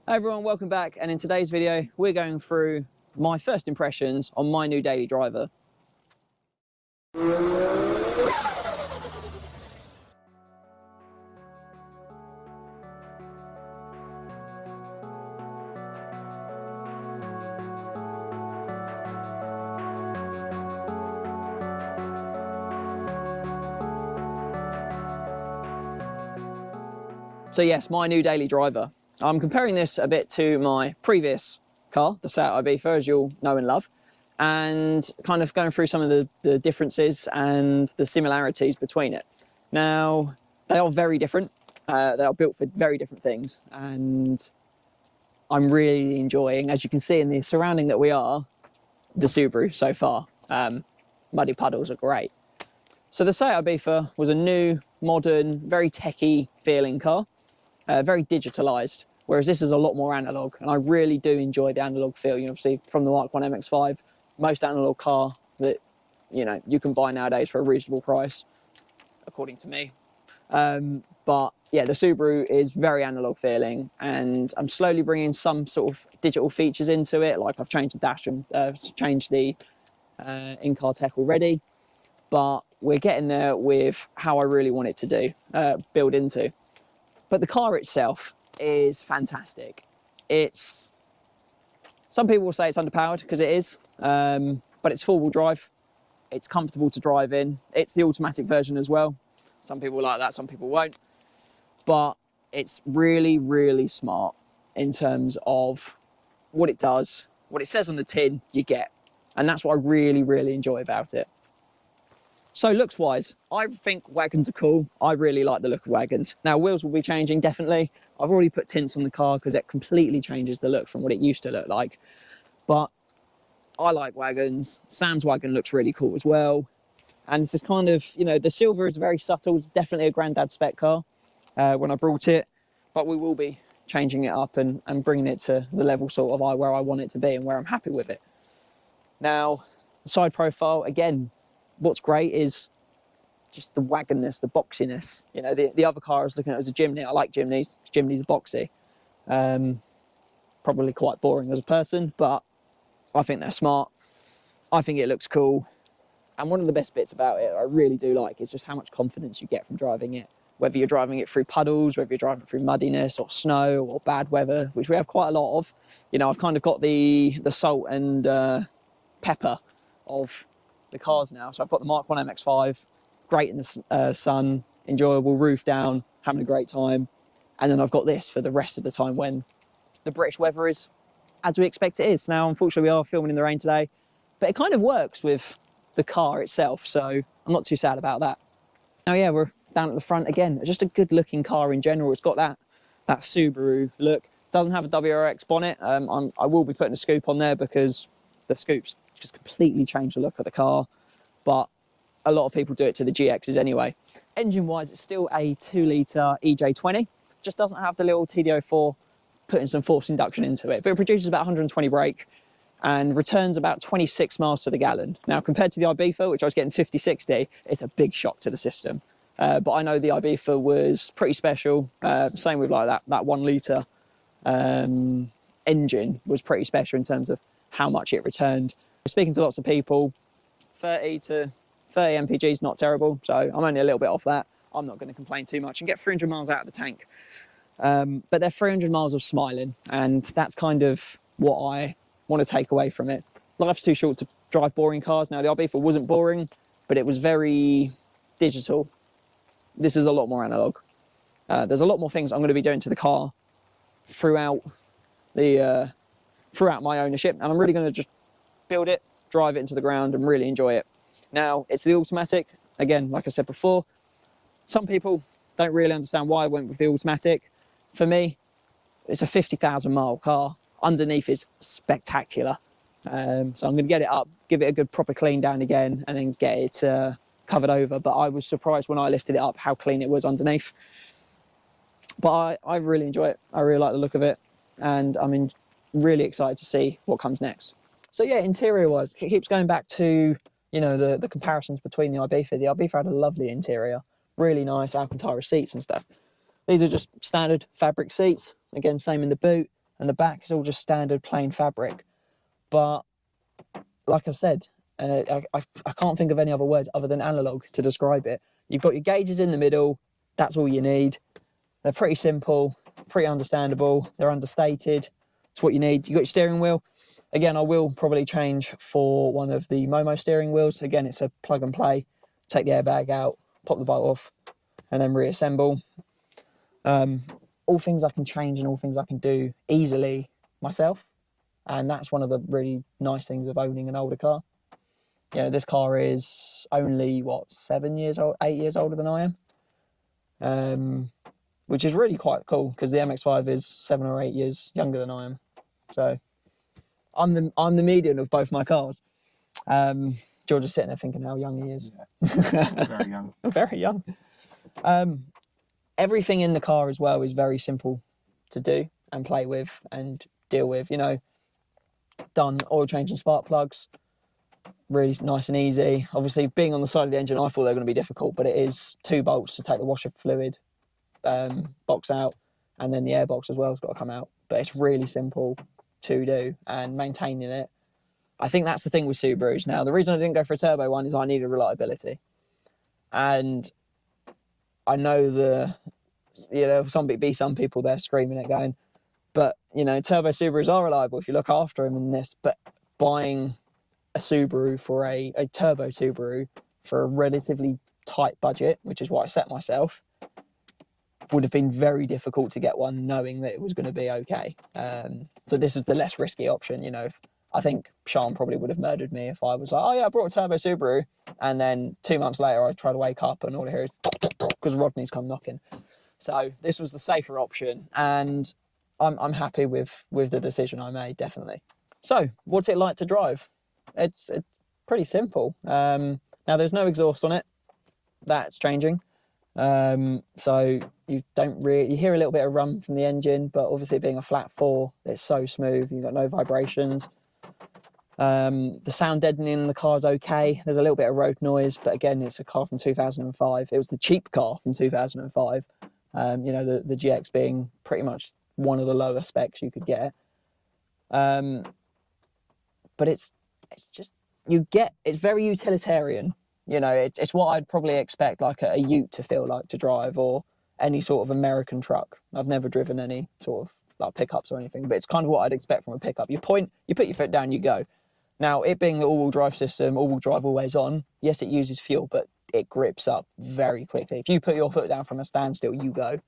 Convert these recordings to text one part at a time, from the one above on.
Hey everyone, welcome back, and in today's video we're going through my first impressions on my new daily driver. So yes, my new daily driver. I'm comparing this a bit to my previous car, the Subaru Impreza, as you'll know and love, and kind of going through some of the differences and the similarities between it. Now, they are very different. They are built for very different things, and I'm really enjoying, as you can see in the surrounding that we are, the Subaru so far. Muddy puddles are great. So the Subaru Impreza was a new, modern, very techie feeling car. Very digitalized, whereas this is a lot more analog, and I really do enjoy the analog feel. You know, obviously from the Mark 1 MX-5, most analog car that you can buy nowadays for a reasonable price, according to me. But yeah, the Subaru is very analog feeling, and I'm slowly bringing some sort of digital features into it. Like I've changed the dash and changed the in-car tech already, but we're getting there with how I really want it to build into. But the car itself is fantastic. Some people will say it's underpowered, because it is, but it's four-wheel drive. It's comfortable to drive in. It's the automatic version as well. Some people like that, some people won't. But it's really, really smart in terms of what it does, what it says on the tin you get. And that's what I really, really enjoy about it. So looks-wise, I think wagons are cool. I really like the look of wagons. Now, wheels will be changing, definitely. I've already put tints on the car because it completely changes the look from what it used to look like. But I like wagons. Sam's wagon looks really cool as well. And this is kind of, the silver is very subtle. Definitely a granddad spec car when I brought it. But we will be changing it up and bringing it to the level sort of where I want it to be and where I'm happy with it. Now, the side profile, again, what's great is just the wagonness, the boxiness. The other car I was looking at was a Jimny. I like Jimneys. Jimneys are boxy. Probably quite boring as a person, but I think they're smart. I think it looks cool. And one of the best bits about it, I really do like, is just how much confidence you get from driving it. Whether you're driving it through puddles, whether you're driving it through muddiness or snow or bad weather, which we have quite a lot of. I've kind of got the salt and pepper of the cars now. So I've got the Mark 1 MX-5, great in the sun, enjoyable, roof down, having a great time. And then I've got this for the rest of the time when the British weather is as we expect it is. Now, unfortunately, we are filming in the rain today, but it kind of works with the car itself, so I'm not too sad about that. Now, yeah, we're down at the front again. Just a good looking car in general. It's got that Subaru look. Doesn't have a WRX bonnet. I will be putting a scoop on there because the scoops just completely change the look of the car, but a lot of people do it to the GXs anyway. Engine wise, it's still a 2-litre EJ20, just doesn't have the little TD04 putting some forced induction into it, but it produces about 120 brake and returns about 26 miles to the gallon. Now, compared to the Ibiza, which I was getting 50-60, it's a big shock to the system. But I know the Ibiza was pretty special. Same with like that 1 litre engine was pretty special in terms of how much it returned. Speaking to lots of people, 30 mpg is not terrible, so I'm only a little bit off that. I'm not going to complain too much and get 300 miles out of the tank. But they're 300 miles of smiling, and that's kind of what I want to take away from it. Life's too short to drive boring cars. Now, the Ibiza wasn't boring, but it was very digital. This is a lot more analog. There's a lot more things I'm going to be doing to the car throughout my ownership, and I'm really going to just build it, drive it into the ground, and really enjoy it. Now, it's the automatic. Again, like I said before, some people don't really understand why I went with the automatic. For me, it's a 50,000 mile car. Underneath is spectacular. So I'm going to get it up, give it a good proper clean down again, and then get it covered over. But I was surprised when I lifted it up how clean it was underneath. But I really enjoy it. I really like the look of it, and I'm really excited to see what comes next. So yeah, interior wise, it keeps going back to the comparisons between the Ibiza. The Ibiza had a lovely interior, really nice Alcantara seats and stuff. These are just standard fabric seats. Again, same in the boot. and the back is all just standard plain fabric. But like I've said, I can't think of any other word other than analog to describe it. You've got your gauges in the middle. That's all you need. They're pretty simple, pretty understandable. They're understated. It's what you need. You've got your steering wheel. Again, I will probably change for one of the Momo steering wheels. Again, it's a plug and play. Take the airbag out, pop the bolt off, and then reassemble. All things I can change and all things I can do easily myself. And that's one of the really nice things of owning an older car. You know, this car is only, what, 7 years old, 8 years older than I am. Which is really quite cool because the MX-5 is 7 or 8 years younger than I am. So I'm the median of both my cars. George is sitting there thinking how young he is. Yeah. Very young. Very young. Everything in the car as well is very simple to do and play with and deal with. You know, done oil change and spark plugs, really nice and easy. Obviously, being on the side of the engine, I thought they were going to be difficult, but it is 2 bolts to take the washer fluid box out, and then the air box as well has got to come out. But it's really simple to do, and maintaining it, I think that's the thing with Subarus. Now, the reason I didn't go for a turbo one is I needed reliability, and I know there'll be some people there screaming it, going, but you know, turbo Subarus are reliable if you look after them in this. But buying a Subaru for a turbo Subaru for a relatively tight budget, which is what I set myself, would have been very difficult to get one knowing that it was going to be okay. So this was the less risky option. You know, I think Sean probably would have murdered me if I was like, oh yeah, I brought a turbo Subaru, and then 2 months later I try to wake up and all I hear is because Rodney's come knocking. So this was the safer option, and I'm happy with the decision I made, definitely. So what's it like to drive? It's pretty simple. Now there's no exhaust on it. That's changing. So you hear a little bit of rum from the engine, but obviously being a flat 4, it's so smooth. You've got no vibrations. The sound deadening in the car's okay. There's a little bit of road noise, but again, it's a car from 2005. It was the cheap car from 2005. You know, the GX being pretty much one of the lower specs you could get. But it's just, it's very utilitarian. You know, it's what I'd probably expect like a Ute to feel like to drive, or any sort of American truck. I've never driven any sort of like pickups or anything, but it's kind of what I'd expect from a pickup. You point, you put your foot down, you go. Now, it being the all-wheel drive system, all-wheel drive always on, yes, it uses fuel, but it grips up very quickly. If you put your foot down from a standstill, you go.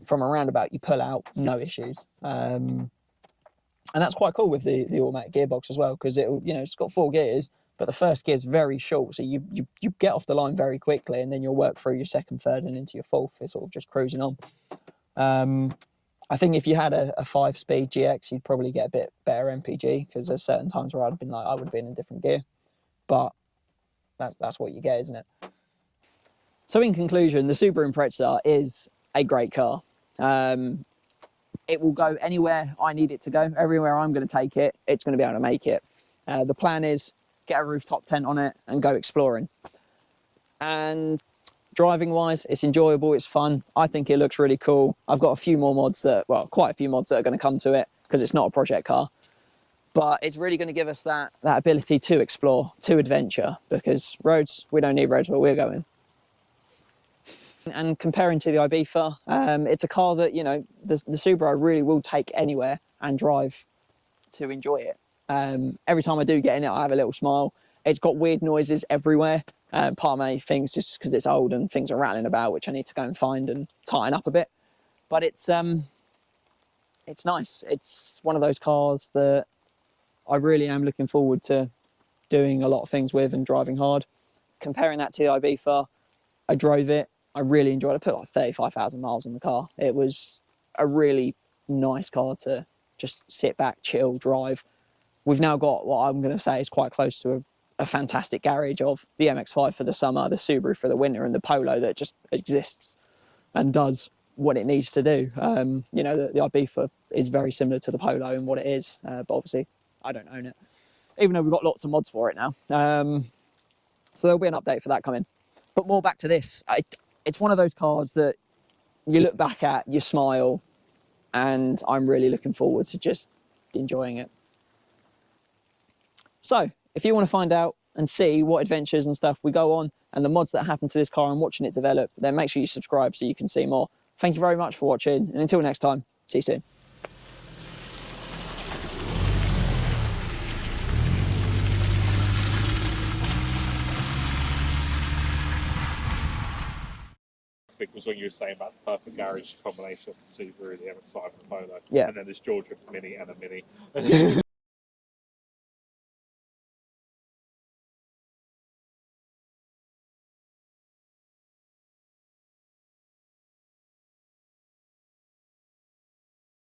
From a roundabout, you pull out, no issues. And that's quite cool with the automatic gearbox as well, because it's got 4 gears, but the first gear is very short, so you get off the line very quickly, and then you'll work through your second, third, and into your fourth. It's sort of just cruising on. I think if you had a 5-speed GX, you'd probably get a bit better MPG, because there's certain times where I would have been in a different gear. But that's what you get, isn't it? So in conclusion, the Subaru Impreza is a great car. It will go anywhere I need it to go. Everywhere I'm going to take it, it's going to be able to make it. The plan is get a rooftop tent on it and go exploring. And driving wise, it's enjoyable, it's fun. I think it looks really cool. I've got quite a few mods that are going to come to it, because it's not a project car. But it's really going to give us that ability to explore, to adventure, because roads, we don't need roads where we're going. And comparing to the Ibiza, it's a car that, you know, the Subaru really will take anywhere and drive to enjoy it. Every time I do get in it, I have a little smile. It's got weird noises everywhere. Part of my things just because it's old and things are rattling about, which I need to go and find and tighten up a bit. But it's nice. It's one of those cars that I really am looking forward to doing a lot of things with and driving hard. Comparing that to the Ibiza, I drove it. I really enjoyed it. I put like 35,000 miles on the car. It was a really nice car to just sit back, chill, drive. We've now got what I'm going to say is quite close to a fantastic garage of the MX-5 for the summer, the Subaru for the winter, and the Polo that just exists and does what it needs to do. You know, the Ibiza is very similar to the Polo in what it is, but obviously I don't own it, even though we've got lots of mods for it now. So there'll be an update for that coming. But more back to this. It's one of those cars that you look back at, you smile, and I'm really looking forward to just enjoying it. So if you want to find out and see what adventures and stuff we go on and the mods that happen to this car and watching it develop, then make sure you subscribe so you can see more. Thank you very much for watching, and until next time, see you soon. Was when you were saying about the perfect garage combination of the Subaru, the MX-5 and the Polo, Yeah. and then this Georgia Mini and a Mini.